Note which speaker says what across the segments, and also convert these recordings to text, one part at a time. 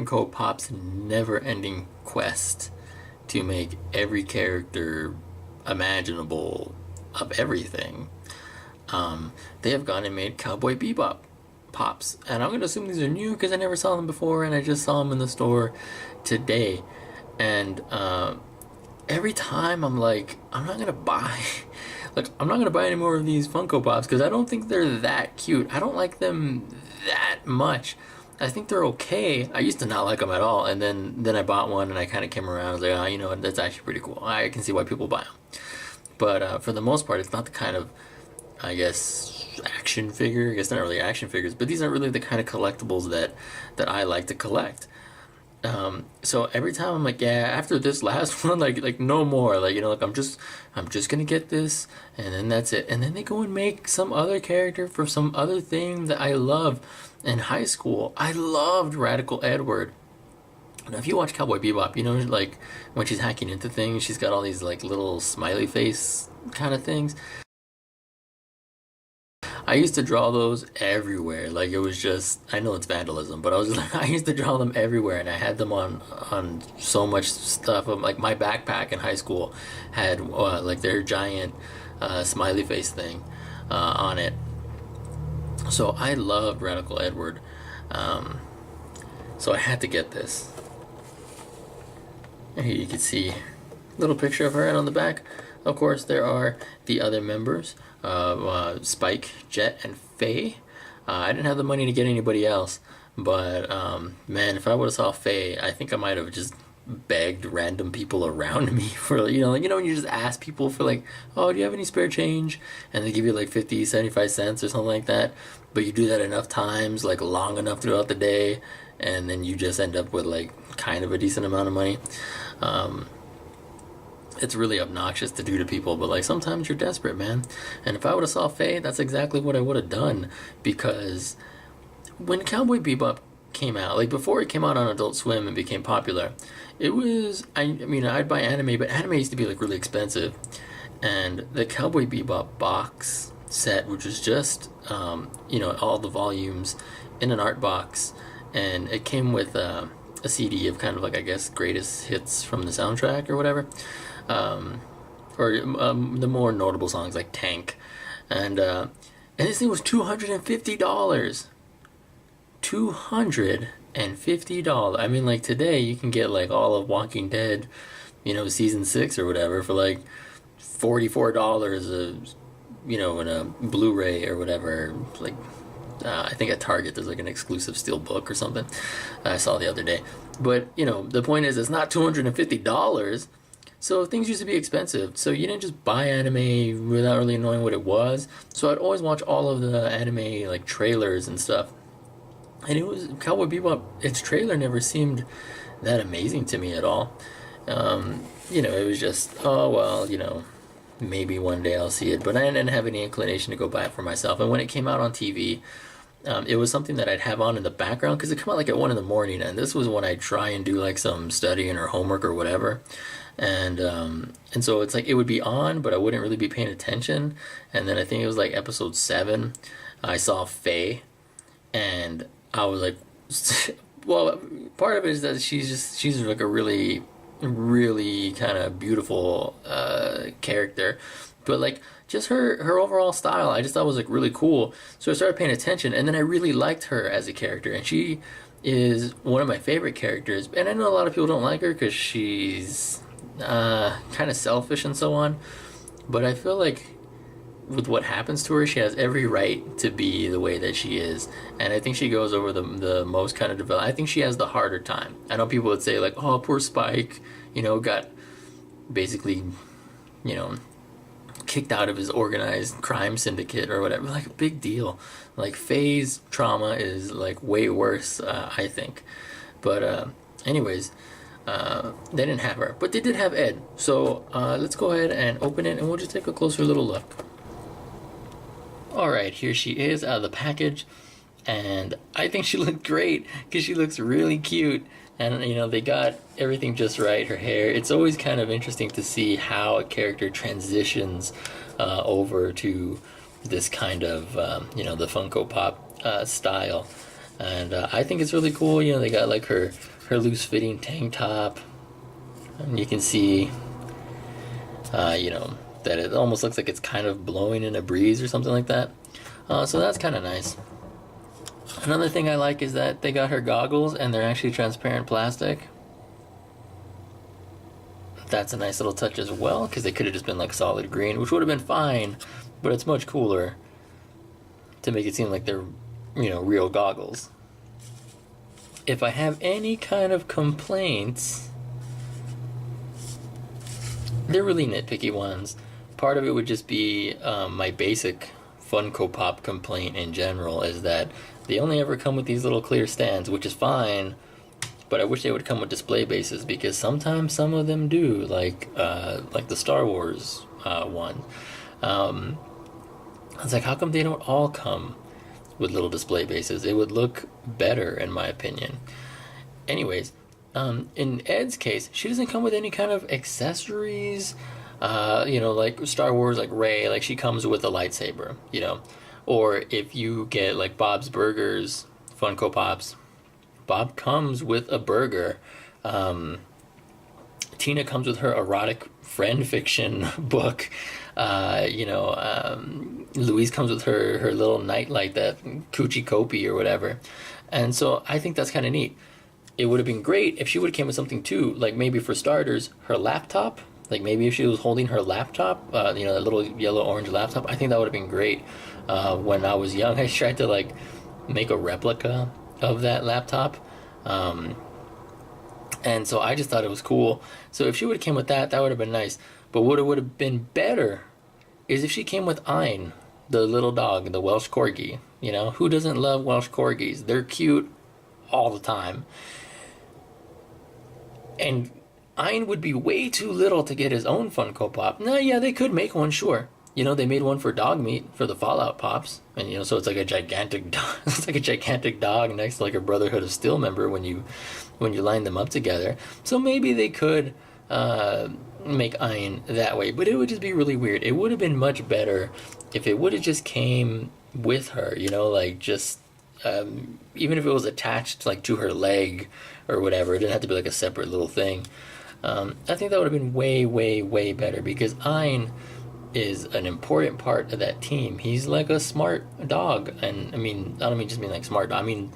Speaker 1: Funko Pop's never-ending quest to make every character imaginable of everything, they have gone and made Cowboy Bebop Pops. And I'm going to assume these are new because I never saw them before and I just saw them in the store today. And every time I'm like, I'm not going to buy... Like, I'm not going to buy any more of these Funko Pops because I don't think they're that cute. I don't like them that much. I think they're okay. I used to not like them at all, and then I bought one and I kind of came around. I was like, oh, you know what, that's actually pretty cool. I can see why people buy them. But for the most part, it's not the kind of, I guess, action figure. I guess they're not really action figures, but these aren't really the kind of collectibles that I like to collect. So every time I'm like, yeah, after this last one, like no more, like, you know, like I'm just gonna get this and then that's it. And then they go and make some other character for some other thing that I love. In high school, I loved Radical Edward. Now, if you watch Cowboy Bebop, you know, like when she's hacking into things, she's got all these like little smiley face kind of things. I used to draw those everywhere. Like it was just, I know it's vandalism, but I was like, I used to draw them everywhere, and I had them on so much stuff. Like my backpack in high school had like their giant smiley face thing on it. So I loved Radical Edward. So I had to get this. And here you can see a little picture of her, and on the back, of course, there are the other members. Spike, Jet, and Faye. I didn't have the money to get anybody else, but man, if I would have saw Faye, I think I might have just begged random people around me for, you know, when you just ask people for like, oh, do you have any spare change? And they give you like 50, 75 cents or something like that. But you do that enough times, like long enough throughout the day, and then you just end up with like kind of a decent amount of money. It's really obnoxious to do to people, but like sometimes you're desperate, man. And if I would have saw Faye, that's exactly what I would have done, because when Cowboy Bebop came out, like before it came out on Adult Swim and became popular, it was, I mean, I'd buy anime, but anime used to be like really expensive. And the Cowboy Bebop box set, which was just, you know, all the volumes in an art box, and it came with a CD of kind of like, I guess, greatest hits from the soundtrack or whatever. The more notable songs like Tank, and this thing was $250. $250. I mean, like today you can get like all of Walking Dead, you know, season 6 or whatever for like $44, you know, in a Blu-ray or whatever. Like, I think at Target there's like an exclusive steel book or something I saw the other day. But you know, the point is, it's not $250. So things used to be expensive. So you didn't just buy anime without really knowing what it was. So I'd always watch all of the anime like trailers and stuff. And it was Cowboy Bebop. Its trailer never seemed that amazing to me at all. You know, it was just, oh well, you know, maybe one day I'll see it. But I didn't have any inclination to go buy it for myself. And when it came out on TV, it was something that I'd have on in the background because it came out like at 1 in the morning, and this was when I'd try and do like some studying or homework or whatever. And so it's like it would be on, but I wouldn't really be paying attention. And then I think it was like episode 7, I saw Faye, and I was like, well, part of it is that she's like a really, really kind of beautiful character, but like just her overall style, I just thought was like really cool. So I started paying attention, and then I really liked her as a character, and she is one of my favorite characters. And I know a lot of people don't like her because she's kind of selfish and so on, but I feel like with what happens to her, she has every right to be the way that she is, and I think she goes over the most kind of develop. I think she has the harder time. I know people would say like, oh, poor Spike, you know, got basically, you know, kicked out of his organized crime syndicate or whatever. Like a big deal. Like Faye's trauma is like way worse, I think. But anyways, they didn't have her, but they did have Ed. So let's go ahead and open it, and we'll just take a closer little look. Alright, here she is out of the package, and I think she looked great because she looks really cute, and you know, they got everything just right. Her hair, it's always kind of interesting to see how a character transitions over to this kind of you know, the Funko Pop style, and I think it's really cool. You know, they got like her her loose-fitting tank top, and you can see, that it almost looks like it's kind of blowing in a breeze or something like that. So that's kind of nice. Another thing I like is that they got her goggles and they're actually transparent plastic. That's a nice little touch as well, because they could have just been like solid green, which would have been fine, but it's much cooler to make it seem like they're, real goggles. If I have any kind of complaints, they're really nitpicky ones. Part of it would just be my basic Funko Pop complaint in general, is that they only ever come with these little clear stands, which is fine, but I wish they would come with display bases, because sometimes some of them do, like the Star Wars one. It's like, how come they don't all come with little display bases? It would look better, in my opinion. Anyways, in Ed's case, she doesn't come with any kind of accessories, like Star Wars, like Rey, like she comes with a lightsaber, Or if you get like Bob's Burgers, Funko Pops, Bob comes with a burger. Tina comes with her erotic friend fiction book. Louise comes with her little nightlight, that Coochie Kopi or whatever. And so I think that's kind of neat. It would have been great if she would have came with something too, like maybe for starters, her laptop. Like maybe if she was holding her laptop, that little yellow-orange laptop, I think that would have been great. When I was young, I tried to like make a replica of that laptop. And so I just thought it was cool. So if she would have came with that, that would have been nice. But what would have been better is if she came with Ein, the little dog, the Welsh Corgi. Who doesn't love Welsh Corgis? They're cute all the time. And Ein would be way too little to get his own Funko Pop. No, yeah, they could make one, sure. They made one for dog meat for the Fallout Pops, and so it's like a gigantic dog. It's like a gigantic dog next to like a Brotherhood of Steel member when you line them up together. So maybe they could make Ein that way, but it would just be really weird. It would have been much better if it would have just came with her. Like just even if it was attached like to her leg or whatever. It didn't have to be like a separate little thing. I think that would have been way, way, way better, because Ein is an important part of that team. He's like a smart dog, and I don't mean just mean like smart. I mean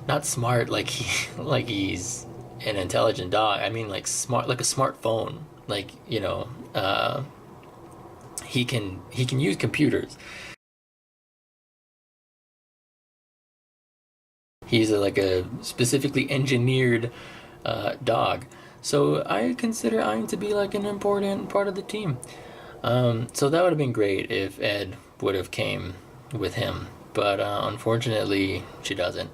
Speaker 1: not smart like he's an intelligent dog. I mean like smart, like a smartphone. Like he can use computers. He's like a specifically engineered dog. So I consider Ein to be like an important part of the team. So that would have been great if Ed would have came with him, but unfortunately she doesn't.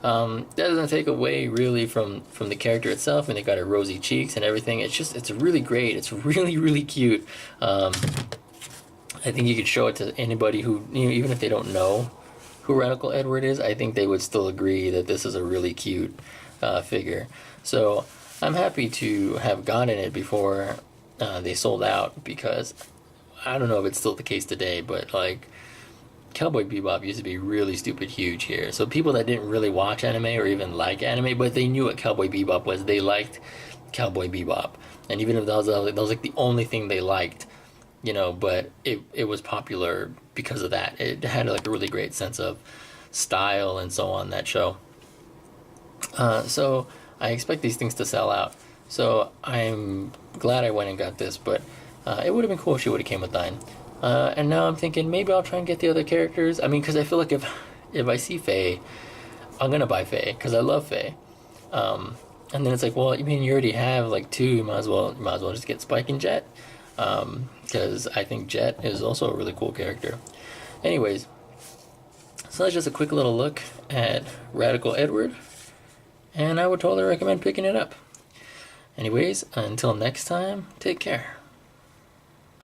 Speaker 1: That doesn't take away really from the character itself, and they got her rosy cheeks and everything. It's really great. It's really, really cute. I think you could show it to anybody who, even if they don't know who Radical Edward is, I think they would still agree that this is a really cute figure. So I'm happy to have gotten it before they sold out, because I don't know if it's still the case today, but like Cowboy Bebop used to be really stupid huge here. So people that didn't really watch anime or even like anime, but they knew what Cowboy Bebop was, they liked Cowboy Bebop. And even if that was like the only thing they liked, but it was popular because of that. It had like a really great sense of style and so on, that show. So I expect these things to sell out. So I'm glad I went and got this, but it would have been cool if she would have came with Ein. And now I'm thinking maybe I'll try and get the other characters. Because I feel like if I see Faye, I'm gonna buy Faye, because I love Faye. And then it's like, well, you already have like two. You might as well just get Spike and Jet, because I think Jet is also a really cool character. Anyways, so that's just a quick little look at Radical Edward, and I would totally recommend picking it up. Anyways, until next time, take care.